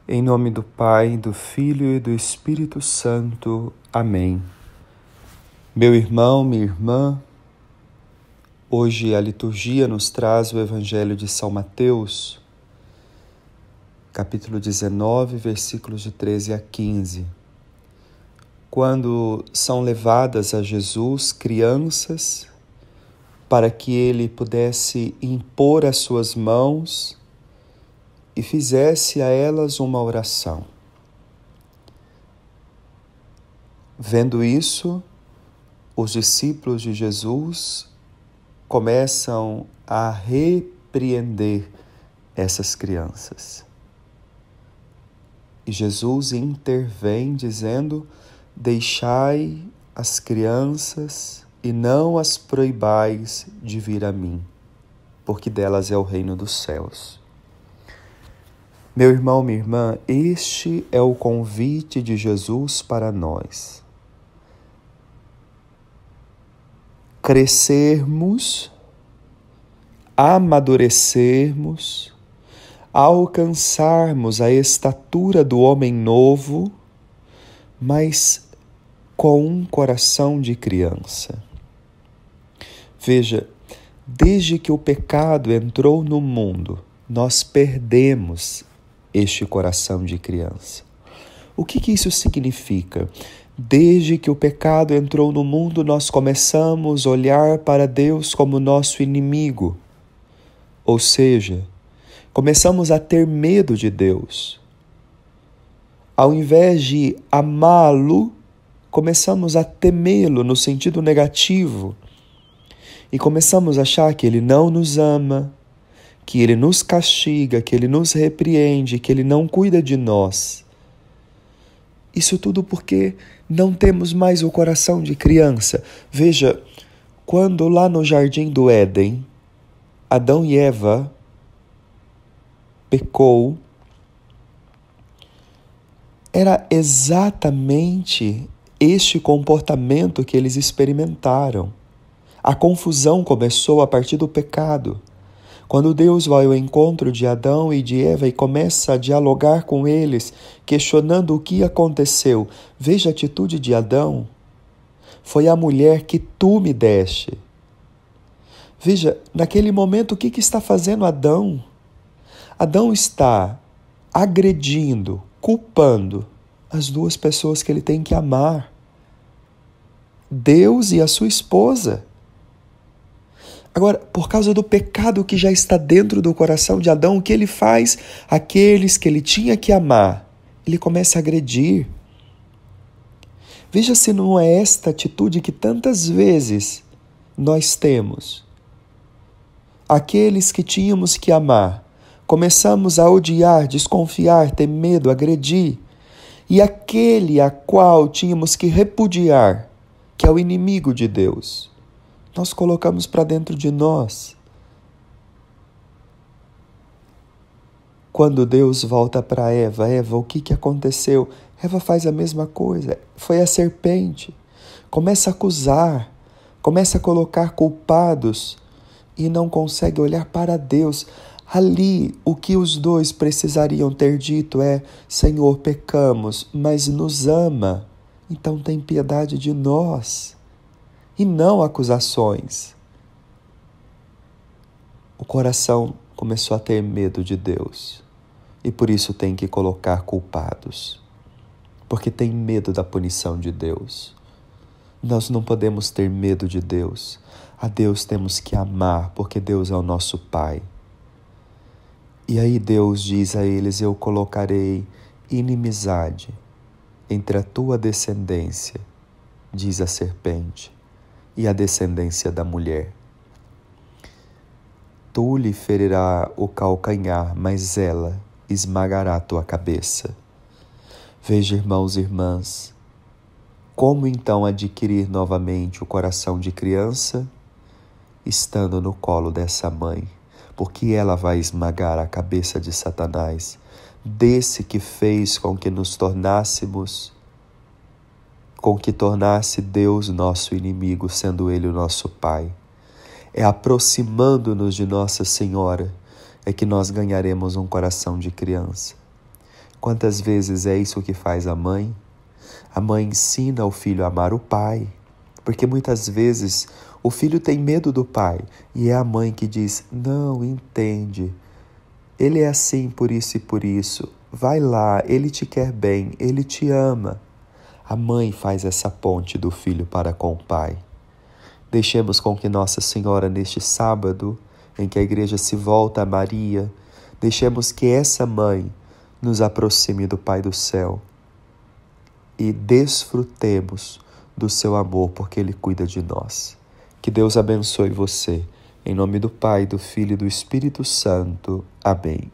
Em nome do Pai, do Filho e do Espírito Santo. Amém. Meu irmão, minha irmã, hoje a liturgia nos traz o Evangelho de São Mateus, capítulo 19, versículos de 13 a 15. Quando são levadas a Jesus crianças para que ele pudesse impor as suas mãos e fizesse a elas uma oração. Vendo isso, os discípulos de Jesus começam a repreender essas crianças. E Jesus intervém dizendo: deixai as crianças e não as proibais de vir a mim, porque delas é o reino dos céus. Meu irmão, minha irmã, este é o convite de Jesus para nós. Crescermos, amadurecermos, alcançarmos a estatura do homem novo, mas com um coração de criança. Veja, desde que o pecado entrou no mundo, nós perdemos este coração de criança. O que isso significa? Desde que o pecado entrou no mundo, nós começamos a olhar para Deus como nosso inimigo. Ou seja, começamos a ter medo de Deus. Ao invés de amá-lo, começamos a temê-lo no sentido negativo. E começamos a achar que ele não nos ama, que ele nos castiga, que ele nos repreende, que ele não cuida de nós. Isso tudo porque não temos mais o coração de criança. Veja, quando lá no Jardim do Éden, Adão e Eva pecou, era exatamente este comportamento que eles experimentaram. A confusão começou a partir do pecado. Quando Deus vai ao encontro de Adão e de Eva e começa a dialogar com eles, questionando o que aconteceu, veja a atitude de Adão. Foi a mulher que tu me deste. Veja, naquele momento, o que está fazendo Adão? Adão está agredindo, culpando as duas pessoas que ele tem que amar. Deus e a sua esposa. Agora, por causa do pecado que já está dentro do coração de Adão, o que ele faz? Aqueles que ele tinha que amar, ele começa a agredir. Veja se não é esta atitude que tantas vezes nós temos. Aqueles que tínhamos que amar, começamos a odiar, desconfiar, ter medo, agredir. E aquele a qual tínhamos que repudiar, que é o inimigo de Deus, nós colocamos para dentro de nós. Quando Deus volta para Eva, o que aconteceu? Eva faz a mesma coisa, foi a serpente. Começa a acusar, começa a colocar culpados e não consegue olhar para Deus. Ali, o que os dois precisariam ter dito é: Senhor, pecamos, mas nos ama, então tem piedade de nós. E não acusações. O coração começou a ter medo de Deus e por isso tem que colocar culpados, porque tem medo da punição de Deus. Nós não podemos ter medo de Deus. A Deus temos que amar, porque Deus é o nosso Pai. E aí Deus diz a eles: eu colocarei inimizade entre a tua descendência, diz a serpente, e a descendência da mulher. Tu lhe ferirá o calcanhar, mas ela esmagará a tua cabeça. Veja, irmãos e irmãs, como então adquirir novamente o coração de criança? Estando no colo dessa mãe, porque ela vai esmagar a cabeça de Satanás, desse que fez com que nos tornássemos, com que tornasse Deus nosso inimigo, sendo Ele o nosso Pai. É aproximando-nos de Nossa Senhora é que nós ganharemos um coração de criança. Quantas vezes é isso que faz a mãe? A mãe ensina o filho a amar o pai, porque muitas vezes o filho tem medo do pai e é a mãe que diz: não, entende, ele é assim por isso e por isso, vai lá, ele te quer bem, ele te ama. A mãe faz essa ponte do filho para com o pai. Deixemos com que Nossa Senhora, neste sábado, em que a igreja se volta a Maria, deixemos que essa mãe nos aproxime do Pai do céu e desfrutemos do seu amor, porque Ele cuida de nós. Que Deus abençoe você. Em nome do Pai, do Filho e do Espírito Santo. Amém.